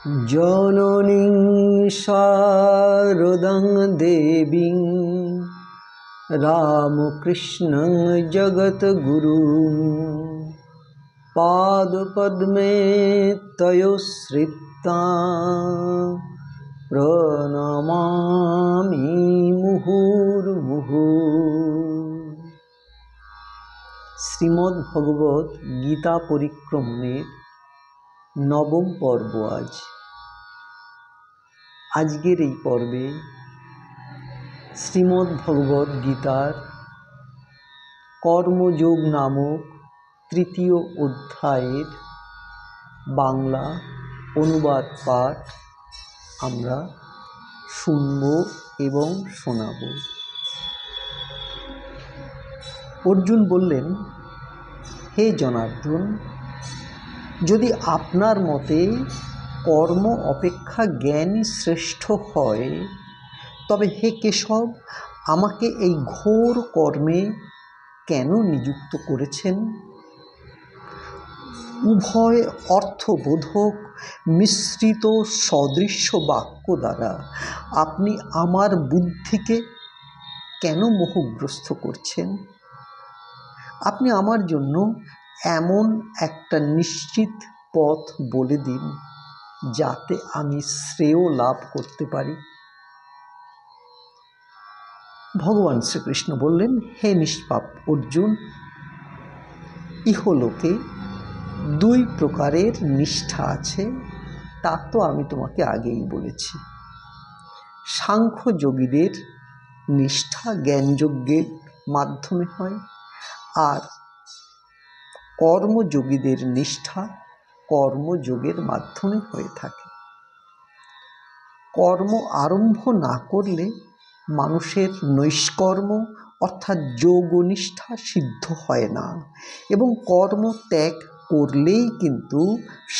जननीं शारदां देवीं रामकृष्णं जगद्गुरुं पादपद्मे तयोश्रितां प्रणमामि मुहुर्मुहुः। শ্রীমদ্ভগবত গীতা পরিক্রমণের নবম পর্ব আজকের এই পর্বে শ্রীমদ্ভগবত গীতার কর্মযোগ নামক তৃতীয় অধ্যায়ের বাংলা অনুবাদ পাঠ আমরা শুনব এবং শোনাব। অর্জুন বললেন, হে জনার্দন, যদি আপনার মতে কর্ম অপেক্ষা জ্ঞানই শ্রেষ্ঠ হয়, তবে হে কেশব, আমাকে এই ঘোর কর্মে কেন নিযুক্ত করেছেন? উভয় অর্থবোধক মিশ্রিত সদৃশ্য বাক্য দ্বারা আপনি আমার বুদ্ধিকে কেন মোহগ্রস্ত করছেন? আপনি আমার জন্য এমন একটা নিশ্চিত পথ বলে দিন যাতে আমি শ্রেয় লাভ করতে পারি। ভগবান শ্রীকৃষ্ণ বললেন, হে নিষ্পাপ অর্জুন, ইহলোকে দুই প্রকারের নিষ্ঠা আছে, তা তো আমি তোমাকে আগেই বলেছি। সাংখ্যযোগীদের নিষ্ঠা জ্ঞানযজ্ঞের মাধ্যমে হয়, আর কর্মযোগীদের নিষ্ঠা কর্মযোগের মাধ্যমে হয়ে থাকে। কর্ম আরম্ভ না করলে মানুষের নৈষ্কর্ম অর্থাৎ যোগনিষ্ঠা সিদ্ধ হয় না, এবং কর্ম ত্যাগ করলেই কিন্তু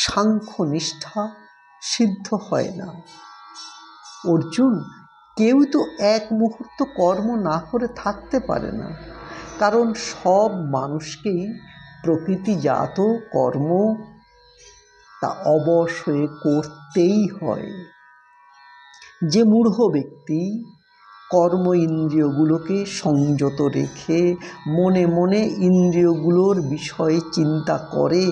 সাংখ্যনিষ্ঠা সিদ্ধ হয় না। অর্জুন, কেউ তো এক মুহূর্ত কর্ম না করে থাকতে পারে না, কারণ সব মানুষকেই প্রকৃতিজাত কর্ম তা অবশ্যই করতেই হয়। যে মূঢ় ব্যক্তি কর্ম ইন্দ্রিয়গুলোকে সংযত রেখে মনে মনে ইন্দ্রিয়গুলোর বিষয়ে চিন্তা করে,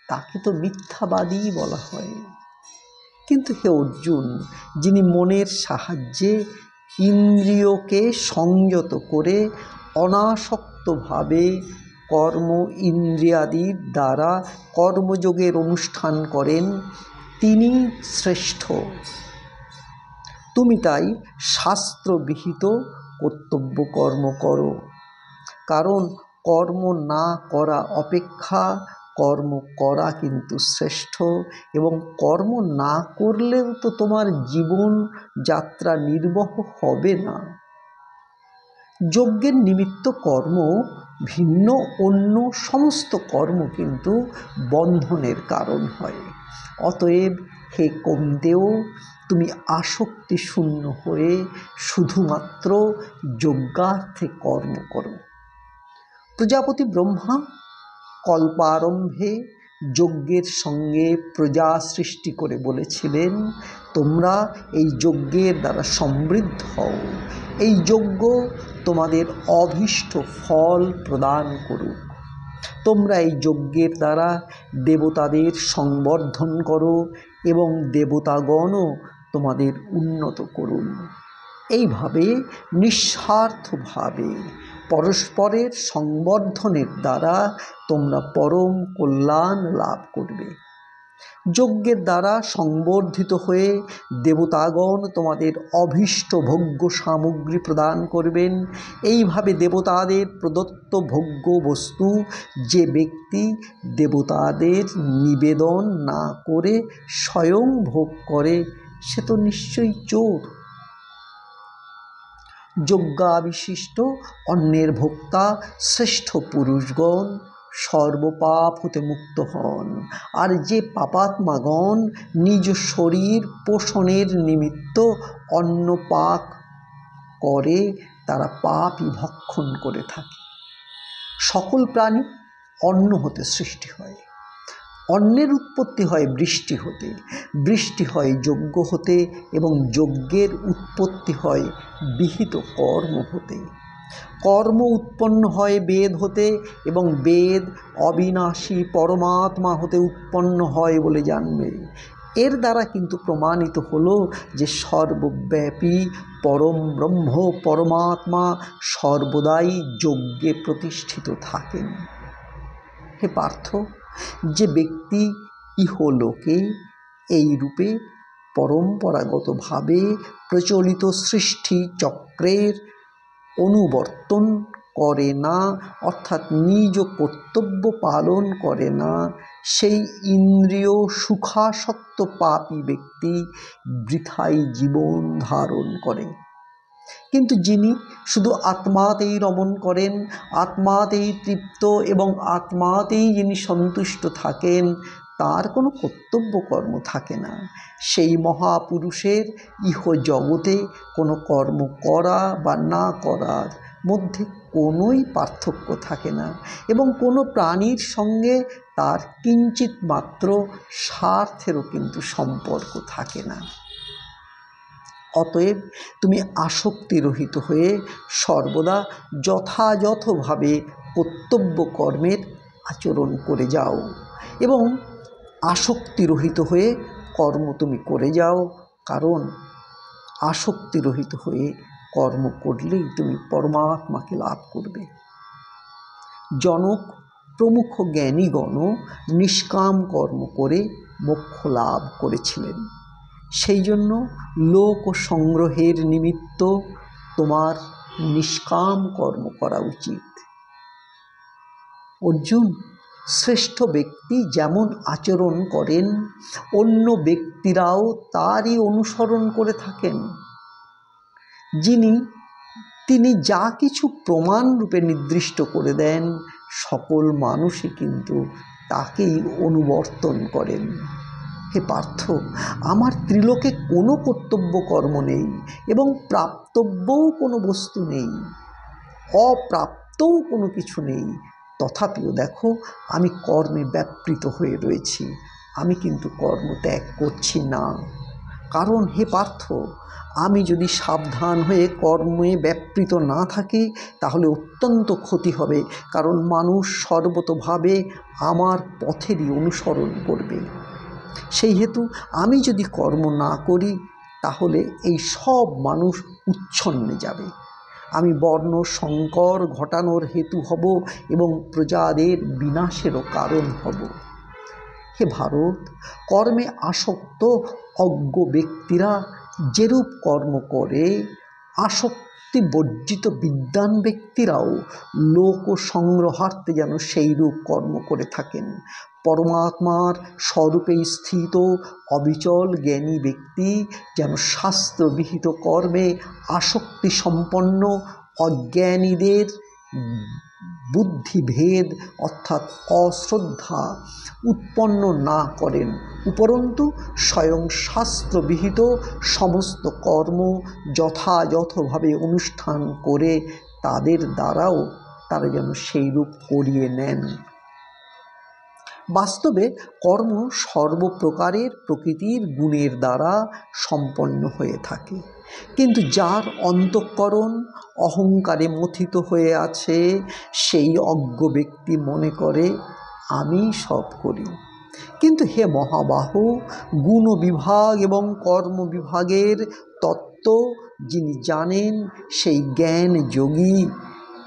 তাকে তো মিথ্যাবাদী বলা হয়। কিন্তু হে অর্জুন, যিনি মনের সাহায্যে ইন্দ্রিয়কে সংযত করে অনাসক্তভাবে কর্ম ইন্দ্রিয়াদির দ্বারা কর্মযোগের অনুষ্ঠান করেন, তিনি শ্রেষ্ঠ। তুমি তাই শাস্ত্রবিহিত কর্তব্য কর্ম করো, কারণ কর্ম না করা অপেক্ষা কর্ম করা কিন্তু শ্রেষ্ঠ, এবং কর্ম না করলেও তো তোমার জীবন যাত্রা নির্বাহ হবে না। যজ্ঞের নিমিত্ত কর্ম ভিন্ন, অন্য সমস্ত কর্ম কিন্তু বন্ধনের কারণ হয়। অতএব হে কৌন্তেয়, তুমি আসক্তি শূন্য হয়ে শুধুমাত্র যজ্ঞার্থে কর্ম করো। প্রজাপতি ব্রহ্মা কল্পারম্ভে যজ্ঞের সঙ্গে প্রজা সৃষ্টি করে বলেছিলেন, তোমরা এই যজ্ঞের দ্বারা সমৃদ্ধ হও, এই যজ্ঞ তোমাদের অভীষ্ট ফল প্রদান করুক। তোমরা এই যজ্ঞের দ্বারা দেবতাদের সংবর্ধন করো এবং দেবতাগণও তোমাদের উন্নত করুন। এইভাবে নিঃস্বার্থভাবে পরস্পরের সংবর্ধনের দ্বারা তোমরা পরম কল্যাণ লাভ করবে। যজ্ঞের দ্বারা সংবর্ধিত হয়ে দেবতাগণ তোমাদের অভীষ্ট ভোগ্য সামগ্রী প্রদান করবেন। এইভাবে দেবতাদের প্রদত্ত ভোগ্য বস্তু যে ব্যক্তি দেবতাদের নিবেদন না করে স্বয়ং ভোগ করে, সে তো নিশ্চয়ই চোর। যজ্ঞাবিশিষ্ট অন্নের ভোক্তা শ্রেষ্ঠ পুরুষগণ সর্বপাপ হতে মুক্ত হন, আর যে পাপাত্মাগণ নিজ শরীর পোষণের নিমিত্ত অন্ন পাক করে, তারা পাপই ভক্ষণ করে থাকে। সকল প্রাণী অন্ন হতে সৃষ্টি হয়। অন্নের উৎপত্তি হয় বৃষ্টি হতে, বৃষ্টি হয় যজ্ঞ হতে, এবং যজ্ঞের উৎপত্তি হয় বিহিত কর্ম হতে। কর্ম উৎপন্ন হয় বেদ হতে, এবং বেদ অবিনাশী পরমাত্মা হতে উৎপন্ন হয় বলে জানবে। এর দ্বারা কিন্তু প্রমাণিত হলো যে সর্বব্যাপী পরম ব্রহ্ম পরমাত্মা সর্বদাই যজ্ঞে প্রতিষ্ঠিত থাকেন। হে পার্থ, যে ব্যক্তি ইহলোকে এই রূপে পরম্পরাগতভাবে প্রচলিত সৃষ্টি চক্রের অনুবর্তন করে না, অর্থাৎ নিজ কর্তব্য পালন করে না, সেই ইন্দ্রিয় সুখাসক্ত পাপী ব্যক্তি বৃথাই জীবন ধারণ করে। কিন্তু যিনি শুধু আত্মাতেই রমণ করেন, আত্মাতেই তৃপ্ত এবং আত্মাতেই যিনি সন্তুষ্ট থাকেন, তার কোনো কর্তব্য কর্ম থাকে না। সেই মহাপুরুষের ইহ জগতে কোনো কর্ম করা বা না করার মধ্যে কোনোই পার্থক্য থাকে না, এবং কোনো প্রাণীর সঙ্গে তার কিঞ্চিত মাত্র স্বার্থেরও কিন্তু সম্পর্ক থাকে না। অতএব তুমি আসক্তিরহিত হয়ে সর্বদা যথাযথভাবে কর্তব্য কর্মের আচরণ করে যাও, এবং আসক্তিরহিত হয়ে কর্ম তুমি করে যাও, কারণ আসক্তিরহিত হয়ে কর্ম করলেই তুমি পরমাত্মাকে লাভ করবে। জনক প্রমুখ জ্ঞানীগণ নিষ্কাম কর্ম করে মোক্ষ লাভ করেছিলেন। সেই জন্য লোক সংগ্রহের নিমিত্ত তোমার নিষ্কাম কর্ম করা উচিত। অর্জুন, শ্রেষ্ঠ ব্যক্তি যেমন আচরণ করেন, অন্য ব্যক্তিরাও তারই অনুসরণ করে থাকেন। তিনি যা কিছু প্রমাণ রূপে নির্দিষ্ট করে দেন, সকল মানুষই কিন্তু তাকেই অনুবর্তন করেন। হে পার্থ, আমার ত্রিলোকে কোনো কর্তব্য কর্ম নেই, এবং প্রাপ্তব্যও কোনো বস্তু নেই, অপ্রাপ্তও কোনো কিছু নেই। তথাপিও দেখো, আমি কর্মে ব্যাপৃত হয়ে রয়েছি, আমি কিন্তু কর্ম ত্যাগ করছি না। কারণ হে পার্থ, আমি যদি সাবধান হয়ে কর্মে ব্যাপৃত না থাকি, তাহলে অত্যন্ত ক্ষতি হবে, কারণ মানুষ সর্বতোভাবে আমার পথেরই অনুসরণ করবে। সেই হেতু আমি যদি কর্ম না করি, তাহলে এই সব মানুষ উচ্ছন্নে যাবে, আমি বর্ণ সংকর ঘটানোর হেতু হব, এবং প্রজাদের বিনাশেরও কারণ হব। হে ভারত, কর্মে আসক্ত অজ্ঞ ব্যক্তিরা যেরূপ কর্ম করে, আসক্তি বর্জিত বিদ্বান ব্যক্তিরাও লোক সংগ্রহার্থে যেন সেই রূপ কর্ম করে থাকেন। পরমাত্মার স্বরূপে স্থিত অবিচল জ্ঞানী ব্যক্তি যেন শাস্ত্রবিহিত কর্মে আসক্তি সম্পন্ন অজ্ঞানীদের বুদ্ধিভেদ অর্থাৎ অশ্রদ্ধা উৎপন্ন না করেন, উপরন্তু স্বয়ং শাস্ত্রবিহিত সমস্ত কর্ম যথাযথভাবে অনুষ্ঠান করে তাদের দ্বারাও তারা যেন সেই রূপ করিয়ে নেন। বাস্তবে কর্ম সর্বপ্রকারের প্রকৃতির গুণের দ্বারা সম্পন্ন হয়ে থাকে, কিন্তু যার অন্তঃকরণ অহংকারে মথিত হয়ে আছে, সেই অজ্ঞ ব্যক্তি মনে করে আমি সব করি। কিন্তু হে মহাবাহু, গুণ বিভাগ এবং কর্ম বিভাগের তত্ত্ব যিনি জানেন, সেই জ্ঞান যোগী,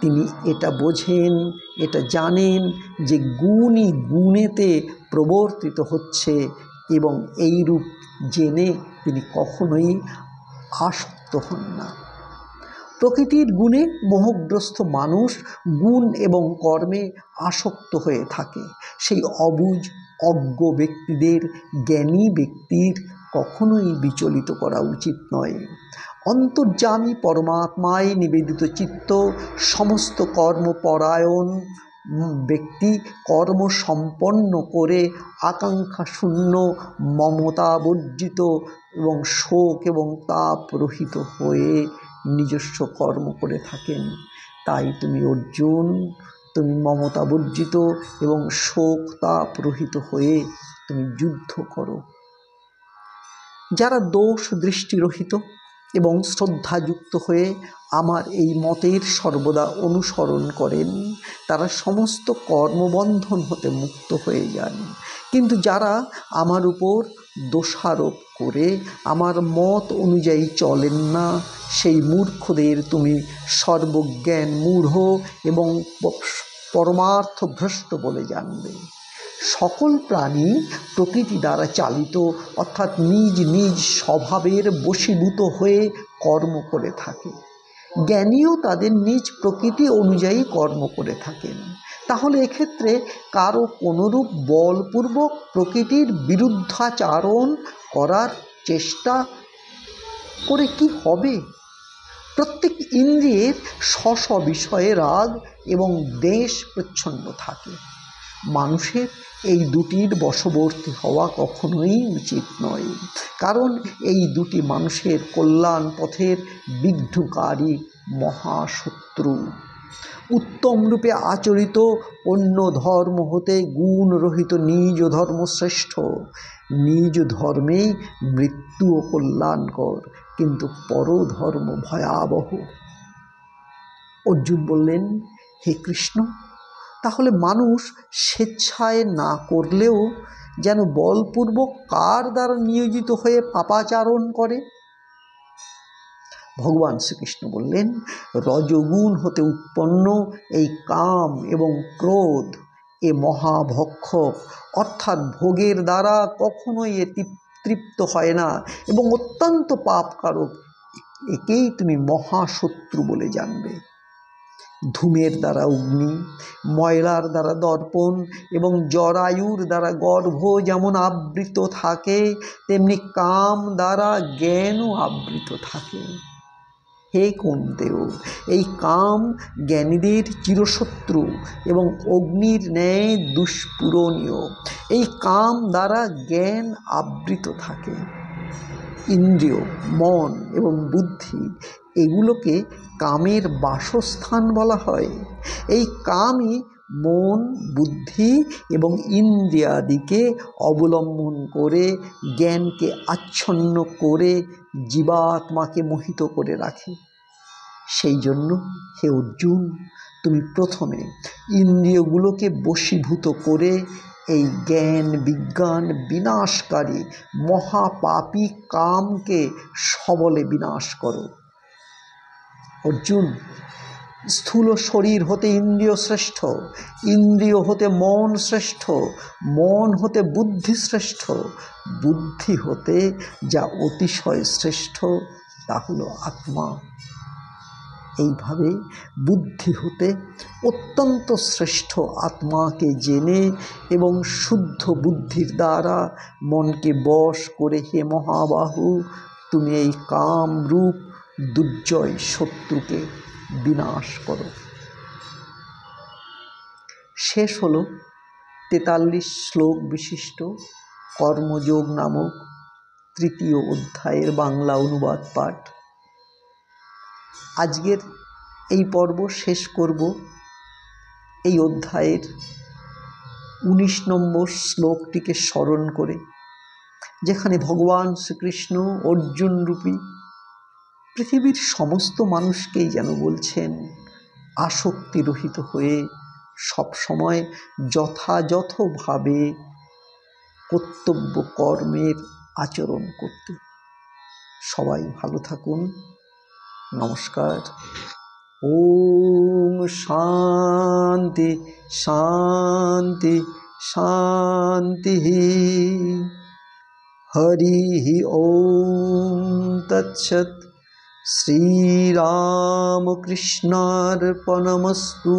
তিনি এটা বোঝেন, এটা জানেন যে গুণই গুণেতে প্রবর্তিত হচ্ছে, এবং এই রূপ জেনে তিনি কখনোই আসক্ত হন না। প্রকৃতির গুণে মোহগ্রস্ত মানুষ গুণ এবং কর্মে আসক্ত হয়ে থাকে। সেই অবুঝ অজ্ঞ ব্যক্তিদের জ্ঞানী ব্যক্তির কখনোই বিচলিত করা উচিত নয়। অন্তর্যামী পরমাত্মায় নিবেদিত চিত্ত সমস্ত কর্মপরায়ণ ব্যক্তি কর্ম সম্পন্ন করে আকাঙ্ক্ষা শূন্য, মমতাবর্জিত এবং শোক এবং তাপ রহিত হয়ে নিজস্ব কর্ম করে থাকেন। তাই তুমি অর্জুন, তুমি মমতা বর্জিত এবং শোক তাপ রহিত হয়ে তুমি যুদ্ধ করো। যারা দোষ দৃষ্টিরহিত এবং শ্রদ্ধাযুক্ত হয়ে আমার এই মতের সর্বদা অনুসরণ করেন, তারা সমস্ত কর্মবন্ধন হতে মুক্ত হয়ে যান। কিন্তু যারা আমার উপর দোষারোপ করে আমার মত অনুযায়ী চলেন না, সেই মূর্খদের তুমি সর্বজ্ঞান মূঢ় এবং পরমার্থ ভ্রষ্ট বলে জানবে। সকল প্রাণী প্রকৃতি দ্বারা চালিত, অর্থাৎ নিজ নিজ স্বভাবের বশীভূত হয়ে কর্ম করে থাকে। জ্ঞানীও তাদের নিজ প্রকৃতি অনুযায়ী কর্ম করে থাকেন। তাহলে এক্ষেত্রে কারো কোনরূপ বলপূর্বক প্রকৃতির বিরুদ্ধাচারণ করার চেষ্টা করে কি হবে? প্রত্যেক ইন্দ্রিয়ের স্ব বিষয়ে রাগ এবং দ্বেষ প্রচ্ছন্ন থাকে। মানুষের এই দুটির বশবর্তী হওয়া কখনোই উচিত নয়, কারণ এই দুটি মানুষের কল্যাণ পথের বিঘ্নকারী মহাশত্রু। উত্তম রূপে আচরিত অন্য ধর্ম হতে গুণরহিত নিজ ধর্ম শ্রেষ্ঠ। নিজ ধর্মেই মৃত্যু ও কল্যাণকর, কিন্তু পরধর্ম ভয়াবহ। অর্জুন বললেন, হে কৃষ্ণ, তাহলে মানুষ স্বেচ্ছায় না করলেও যেন বলপূর্বক কার দ্বারা নিয়োজিত হয়ে পাপাচারণ করে? ভগবান শ্রীকৃষ্ণ বললেন, রজগুণ হতে উৎপন্ন এই কাম এবং ক্রোধ এ মহাভক্ষক, অর্থাৎ ভোগের দ্বারা কখনোই এ তৃপ্ত হয় না এবং অত্যন্ত পাপকারক। একেই তুমি মহাশত্রু বলে জানবে। ধূমের দ্বারা অগ্নি, ময়লার দ্বারা দর্পণ এবং জরায়ুর দ্বারা গর্ভ যেমন আবৃত থাকে, তেমনি কাম দ্বারা জ্ঞানও আবৃত থাকে। হে কৌন্তেয়, এই কাম জ্ঞানীদের চিরশত্রু এবং অগ্নির ন্যায় দুষ্পূরণীয়। এই কাম দ্বারা জ্ঞান আবৃত থাকে। ইন্দ্রিয়, মন এবং বুদ্ধি এগুলোকে কামের বাসস্থান বলা হয়। এই কামই মন, বুদ্ধি এবং ইন্দ্রিয়াদিকে অবলম্বন করে জ্ঞানকে আচ্ছন্ন করে জীবাত্মাকে মোহিত করে রাখে। সেই জন্য হে অর্জুন, তুমি প্রথমে ইন্দ্রিয়গুলোকে বশীভূত করে এই জ্ঞান বিজ্ঞান বিনাশকারী মহাপাপী কামকে সবলে বিনাশ করো। অর্জুন, স্থূল শরীর হতে ইন্দ্রিয় শ্রেষ্ঠ, ইন্দ্রিয় হতে মন শ্রেষ্ঠ, মন হতে বুদ্ধি শ্রেষ্ঠ, বুদ্ধি হতে যা অতিশয় শ্রেষ্ঠ তা হলো আত্মা। এইভাবে বুদ্ধি হতে অত্যন্ত শ্রেষ্ঠ আত্মাকে জেনে এবং শুদ্ধ বুদ্ধির দ্বারা মনকে বশ করে হে মহাবাহু, তুমি এই কামরূপ দুর্জয় শত্রুকে বিনাশ করো। শেষ হলো 43 শ্লোক বিশিষ্ট কর্মযোগ নামক তৃতীয় অধ্যায়ের বাংলা অনুবাদ পাঠ। আজকের এই পর্ব শেষ করব এই অধ্যায়ের 19 নম্বর শ্লোকটিকে স্মরণ করে, যেখানে ভগবান শ্রীকৃষ্ণ অর্জুন রূপী পৃথিবীর সমস্ত মানুষকেই যেন বলছেন আসক্তিরহিত হয়ে সবসময় যথাযথভাবে কর্তব্য কর্মের আচরণ করতে। সবাই ভালো থাকুন। নমস্কার। ওম শান্তি শান্তি শান্তি। হরি ওম তৎসৎ। শ্রীরামকৃষ্ণার্পণমস্তু।